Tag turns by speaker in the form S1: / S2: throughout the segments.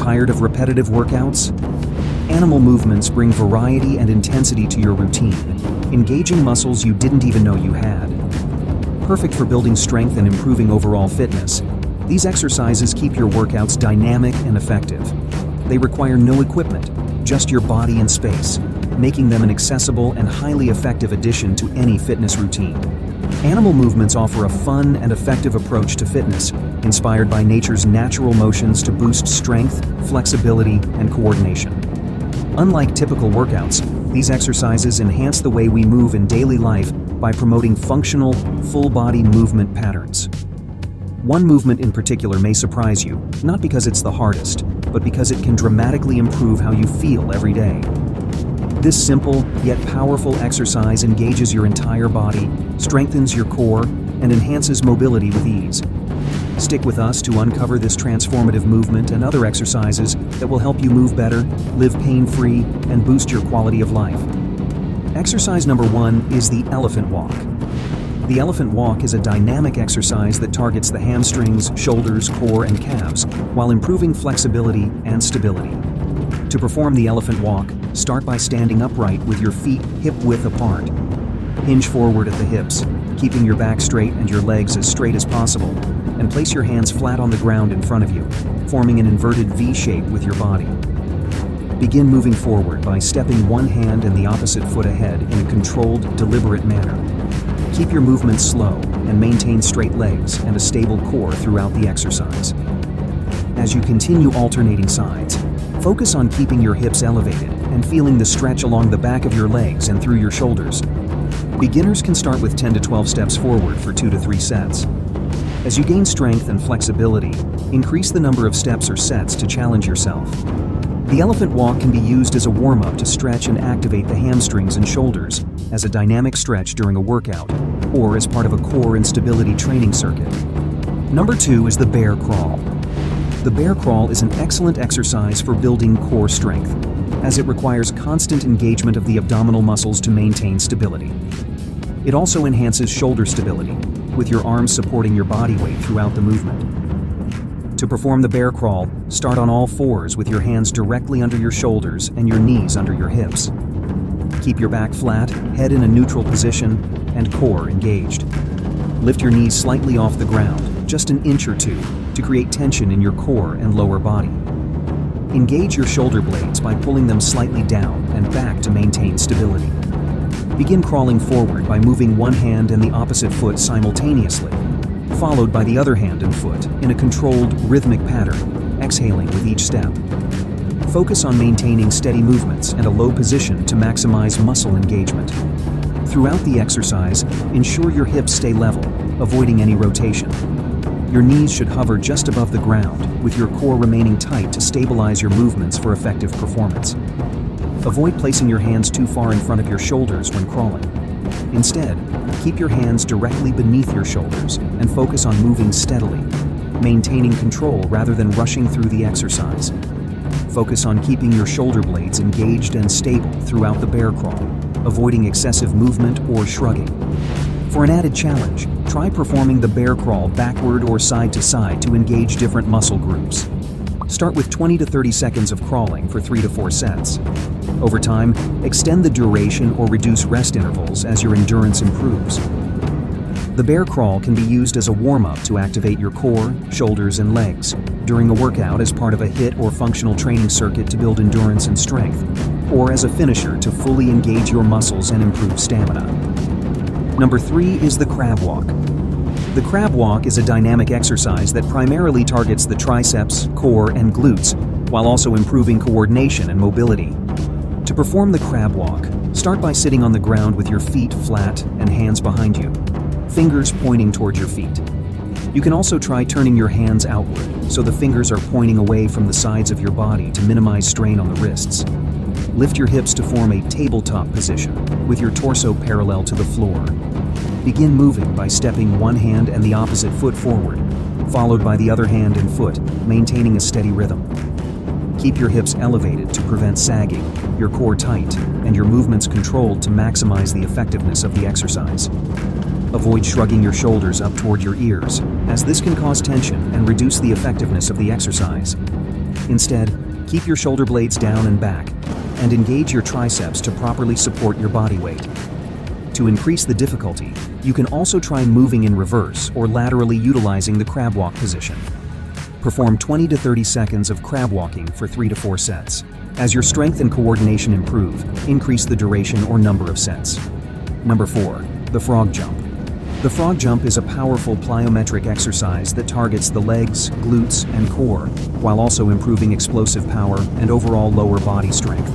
S1: Tired of repetitive workouts? Animal movements bring variety and intensity to your routine, engaging muscles you didn't even know you had. Perfect for building strength and improving overall fitness, these exercises keep your workouts dynamic and effective. They require no equipment, just your body and space, making them an accessible and highly effective addition to any fitness routine. Animal movements offer a fun and effective approach to fitness, inspired by nature's natural motions to boost strength, flexibility, and coordination. Unlike typical workouts, these exercises enhance the way we move in daily life by promoting functional, full-body movement patterns. One movement in particular may surprise you, not because it's the hardest, but because it can dramatically improve how you feel every day. This simple, yet powerful exercise engages your entire body, strengthens your core, and enhances mobility with ease. Stick with us to uncover this transformative movement and other exercises that will help you move better, live pain-free, and boost your quality of life. Exercise number 1 is the elephant walk. The elephant walk is a dynamic exercise that targets the hamstrings, shoulders, core, and calves while improving flexibility and stability. To perform the elephant walk, start by standing upright with your feet hip-width apart. Hinge forward at the hips, keeping your back straight and your legs as straight as possible, and place your hands flat on the ground in front of you, forming an inverted V shape with your body. Begin moving forward by stepping one hand and the opposite foot ahead in a controlled, deliberate manner. Keep your movements slow and maintain straight legs and a stable core throughout the exercise. As you continue alternating sides, focus on keeping your hips elevated and feeling the stretch along the back of your legs and through your shoulders. Beginners can start with 10 to 12 steps forward for 2 to 3 sets. As you gain strength and flexibility, increase the number of steps or sets to challenge yourself. The elephant walk can be used as a warm-up to stretch and activate the hamstrings and shoulders, as a dynamic stretch during a workout, or as part of a core and stability training circuit. Number 2 is the bear crawl. The bear crawl is an excellent exercise for building core strength, as it requires constant engagement of the abdominal muscles to maintain stability. It also enhances shoulder stability, with your arms supporting your body weight throughout the movement. To perform the bear crawl, start on all fours with your hands directly under your shoulders and your knees under your hips. Keep your back flat, head in a neutral position, and core engaged. Lift your knees slightly off the ground, just an inch or two, to create tension in your core and lower body. Engage your shoulder blades by pulling them slightly down and back to maintain stability. Begin crawling forward by moving one hand and the opposite foot simultaneously, followed by the other hand and foot in a controlled, rhythmic pattern, exhaling with each step. Focus on maintaining steady movements and a low position to maximize muscle engagement. Throughout the exercise, ensure your hips stay level, avoiding any rotation. Your knees should hover just above the ground, with your core remaining tight to stabilize your movements for effective performance. Avoid placing your hands too far in front of your shoulders when crawling. Instead, keep your hands directly beneath your shoulders and focus on moving steadily, maintaining control rather than rushing through the exercise. Focus on keeping your shoulder blades engaged and stable throughout the bear crawl, avoiding excessive movement or shrugging. For an added challenge, try performing the bear crawl backward or side to side to engage different muscle groups. Start with 20 to 30 seconds of crawling for 3 to 4 sets. Over time, extend the duration or reduce rest intervals as your endurance improves. The bear crawl can be used as a warm-up to activate your core, shoulders, and legs during a workout as part of a HIIT or functional training circuit to build endurance and strength, or as a finisher to fully engage your muscles and improve stamina. Number 3 is the crab walk. The crab walk is a dynamic exercise that primarily targets the triceps, core, and glutes, while also improving coordination and mobility. To perform the crab walk, start by sitting on the ground with your feet flat and hands behind you, fingers pointing toward your feet. You can also try turning your hands outward, so the fingers are pointing away from the sides of your body to minimize strain on the wrists. Lift your hips to form a tabletop position, with your torso parallel to the floor. Begin moving by stepping one hand and the opposite foot forward, followed by the other hand and foot, maintaining a steady rhythm. Keep your hips elevated to prevent sagging, your core tight, and your movements controlled to maximize the effectiveness of the exercise. Avoid shrugging your shoulders up toward your ears, as this can cause tension and reduce the effectiveness of the exercise. Instead, keep your shoulder blades down and back, and engage your triceps to properly support your body weight. To increase the difficulty, you can also try moving in reverse or laterally utilizing the crab walk position. Perform 20 to 30 seconds of crab walking for 3 to 4 sets. As your strength and coordination improve, increase the duration or number of sets. Number 4. The frog jump. The frog jump is a powerful plyometric exercise that targets the legs, glutes, and core, while also improving explosive power and overall lower body strength.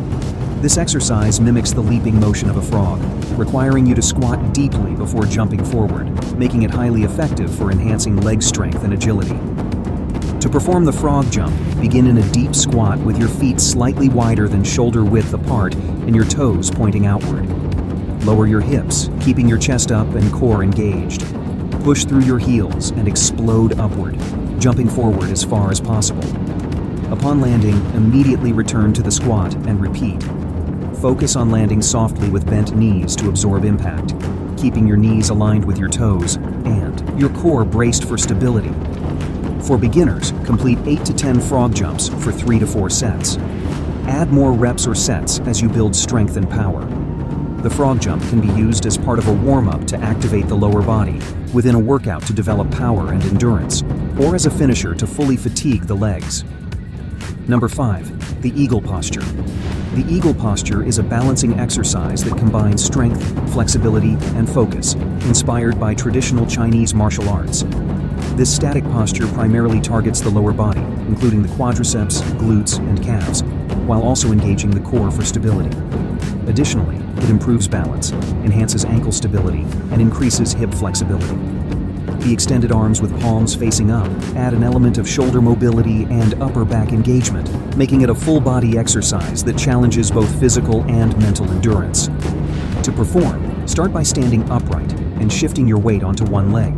S1: This exercise mimics the leaping motion of a frog, requiring you to squat deeply before jumping forward, making it highly effective for enhancing leg strength and agility. To perform the frog jump, begin in a deep squat with your feet slightly wider than shoulder width apart and your toes pointing outward. Lower your hips, keeping your chest up and core engaged. Push through your heels and explode upward, jumping forward as far as possible. Upon landing, immediately return to the squat and repeat. Focus on landing softly with bent knees to absorb impact, keeping your knees aligned with your toes and your core braced for stability. For beginners, complete 8 to 10 frog jumps for 3 to 4 sets. Add more reps or sets as you build strength and power. The frog jump can be used as part of a warm-up to activate the lower body, within a workout to develop power and endurance, or as a finisher to fully fatigue the legs. Number 5. The eagle posture. The eagle posture is a balancing exercise that combines strength, flexibility, and focus, inspired by traditional Chinese martial arts. This static posture primarily targets the lower body, including the quadriceps, glutes, and calves, while also engaging the core for stability. Additionally, it improves balance, enhances ankle stability, and increases hip flexibility. The extended arms with palms facing up add an element of shoulder mobility and upper back engagement, making it a full-body exercise that challenges both physical and mental endurance. To perform, start by standing upright and shifting your weight onto one leg.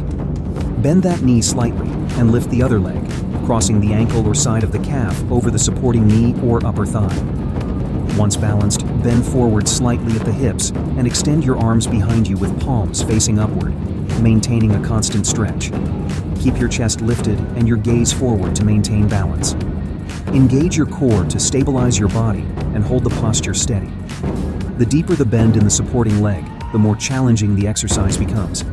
S1: Bend that knee slightly and lift the other leg, crossing the ankle or side of the calf over the supporting knee or upper thigh. Once balanced, bend forward slightly at the hips and extend your arms behind you with palms facing upward, maintaining a constant stretch. Keep your chest lifted and your gaze forward to maintain balance. Engage your core to stabilize your body and hold the posture steady. The deeper the bend in the supporting leg, the more challenging the exercise becomes.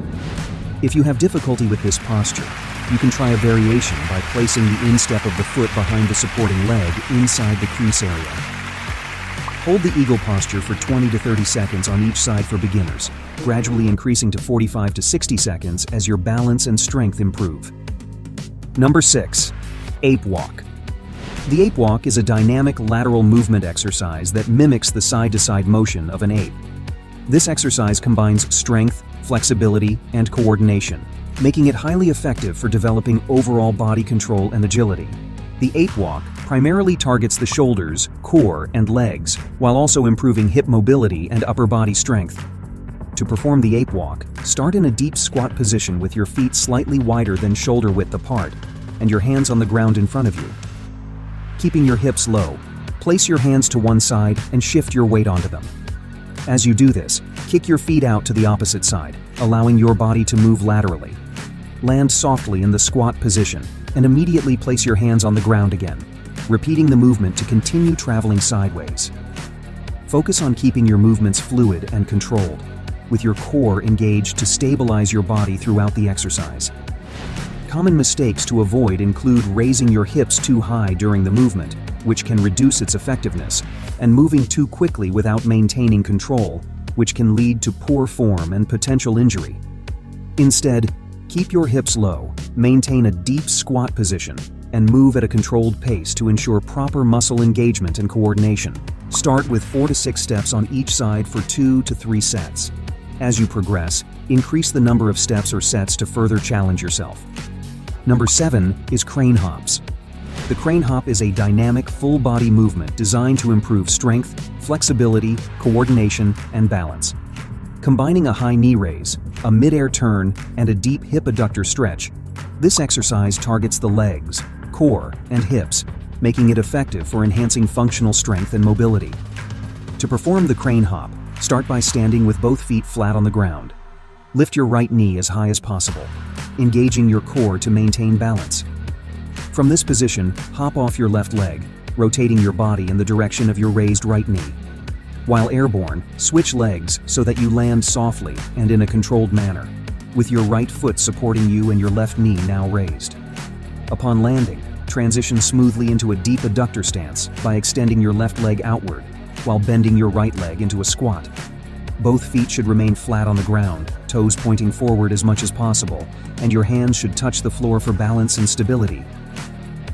S1: If you have difficulty with this posture, you can try a variation by placing the instep of the foot behind the supporting leg inside the crease area. Hold the eagle posture for 20 to 30 seconds on each side for beginners, gradually increasing to 45 to 60 seconds as your balance and strength improve. Number 6. Ape walk. The ape walk is a dynamic lateral movement exercise that mimics the side-to-side motion of an ape. This exercise combines strength, flexibility, and coordination, making it highly effective for developing overall body control and agility. The ape walk primarily targets the shoulders, core, and legs, while also improving hip mobility and upper body strength. To perform the ape walk, start in a deep squat position with your feet slightly wider than shoulder width apart, and your hands on the ground in front of you. Keeping your hips low, place your hands to one side and shift your weight onto them. As you do this, kick your feet out to the opposite side, allowing your body to move laterally. Land softly in the squat position and immediately place your hands on the ground again, repeating the movement to continue traveling sideways. Focus on keeping your movements fluid and controlled, with your core engaged to stabilize your body throughout the exercise. Common mistakes to avoid include raising your hips too high during the movement, which can reduce its effectiveness, and moving too quickly without maintaining control, which can lead to poor form and potential injury. Instead, keep your hips low, maintain a deep squat position, and move at a controlled pace to ensure proper muscle engagement and coordination. Start with 4 to 6 steps on each side for 2 to 3 sets. As you progress, increase the number of steps or sets to further challenge yourself. Number 7 is crane hops. The crane hop is a dynamic full-body movement designed to improve strength, flexibility, coordination, and balance. Combining a high knee raise, a mid-air turn, and a deep hip adductor stretch, this exercise targets the legs, core, and hips, making it effective for enhancing functional strength and mobility. To perform the crane hop, start by standing with both feet flat on the ground. Lift your right knee as high as possible, engaging your core to maintain balance. From this position, hop off your left leg, rotating your body in the direction of your raised right knee. While airborne, switch legs so that you land softly and in a controlled manner, with your right foot supporting you and your left knee now raised. Upon landing, transition smoothly into a deep adductor stance by extending your left leg outward, while bending your right leg into a squat. Both feet should remain flat on the ground, toes pointing forward as much as possible, and your hands should touch the floor for balance and stability.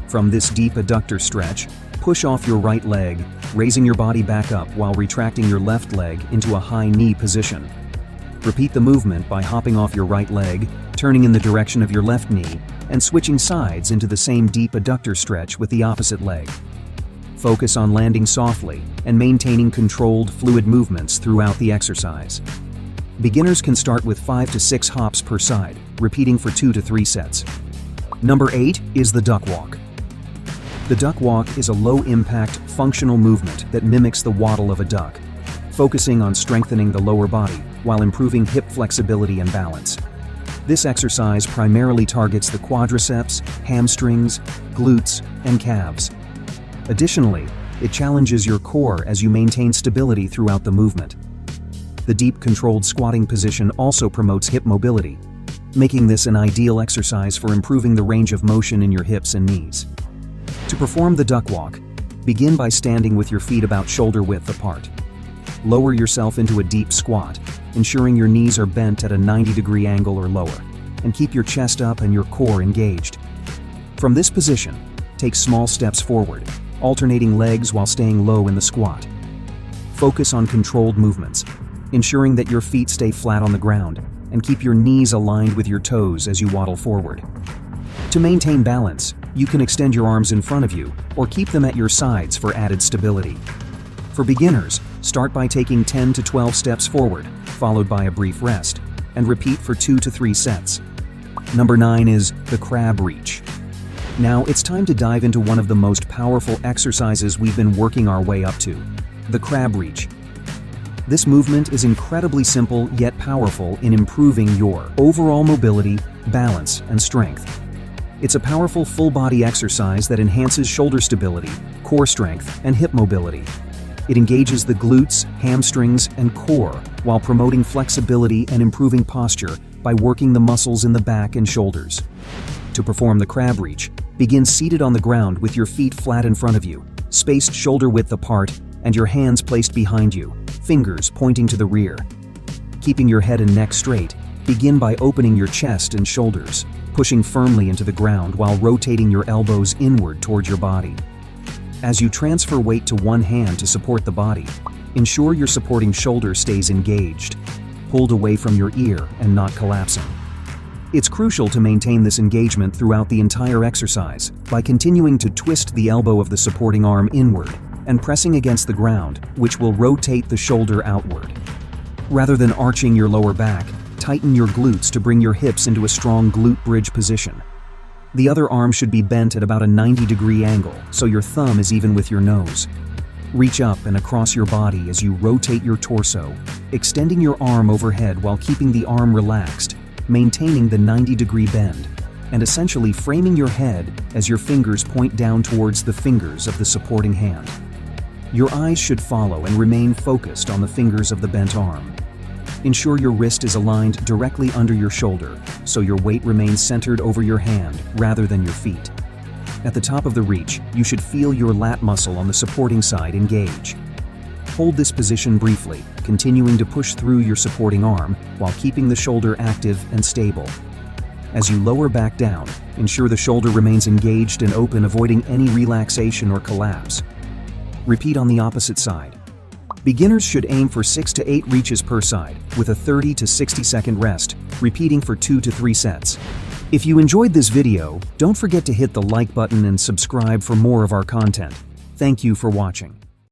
S1: From this deep adductor stretch, push off your right leg, raising your body back up while retracting your left leg into a high knee position. Repeat the movement by hopping off your right leg, turning in the direction of your left knee, and switching sides into the same deep adductor stretch with the opposite leg. Focus on landing softly and maintaining controlled, fluid movements throughout the exercise. Beginners can start with 5 to 6 hops per side, repeating for 2 to 3 sets. Number 8 is the duck walk. The duck walk is a low-impact, functional movement that mimics the waddle of a duck, focusing on strengthening the lower body while improving hip flexibility and balance. This exercise primarily targets the quadriceps, hamstrings, glutes, and calves. Additionally, it challenges your core as you maintain stability throughout the movement. The deep controlled squatting position also promotes hip mobility, making this an ideal exercise for improving the range of motion in your hips and knees. To perform the duck walk, begin by standing with your feet about shoulder width apart. Lower yourself into a deep squat, ensuring your knees are bent at a 90-degree angle or lower, and keep your chest up and your core engaged. From this position, take small steps forward, alternating legs while staying low in the squat. Focus on controlled movements, ensuring that your feet stay flat on the ground, and keep your knees aligned with your toes as you waddle forward. To maintain balance, you can extend your arms in front of you or keep them at your sides for added stability. For beginners, start by taking 10 to 12 steps forward, followed by a brief rest, and repeat for 2 to 3 sets. Number 9 is the crab reach. Now it's time to dive into one of the most powerful exercises we've been working our way up to, the crab reach. This movement is incredibly simple yet powerful in improving your overall mobility, balance, and strength. It's a powerful full-body exercise that enhances shoulder stability, core strength, and hip mobility. It engages the glutes, hamstrings, and core while promoting flexibility and improving posture by working the muscles in the back and shoulders. To perform the crab reach, begin seated on the ground with your feet flat in front of you, spaced shoulder width apart, and your hands placed behind you, fingers pointing to the rear. Keeping your head and neck straight, begin by opening your chest and shoulders, pushing firmly into the ground while rotating your elbows inward towards your body. As you transfer weight to one hand to support the body, ensure your supporting shoulder stays engaged, pulled away from your ear and not collapsing. It's crucial to maintain this engagement throughout the entire exercise by continuing to twist the elbow of the supporting arm inward and pressing against the ground, which will rotate the shoulder outward. Rather than arching your lower back, tighten your glutes to bring your hips into a strong glute bridge position. The other arm should be bent at about a 90-degree angle, so your thumb is even with your nose. Reach up and across your body as you rotate your torso, extending your arm overhead while keeping the arm relaxed, maintaining the 90-degree bend, and essentially framing your head as your fingers point down towards the fingers of the supporting hand. Your eyes should follow and remain focused on the fingers of the bent arm. Ensure your wrist is aligned directly under your shoulder, so your weight remains centered over your hand rather than your feet. At the top of the reach, you should feel your lat muscle on the supporting side engage. Hold this position briefly, continuing to push through your supporting arm while keeping the shoulder active and stable. As you lower back down, ensure the shoulder remains engaged and open, avoiding any relaxation or collapse. Repeat on the opposite side. Beginners should aim for 6 to 8 reaches per side, with a 30 to 60 second rest, repeating for 2 to 3 sets. If you enjoyed this video, don't forget to hit the like button and subscribe for more of our content. Thank you for watching.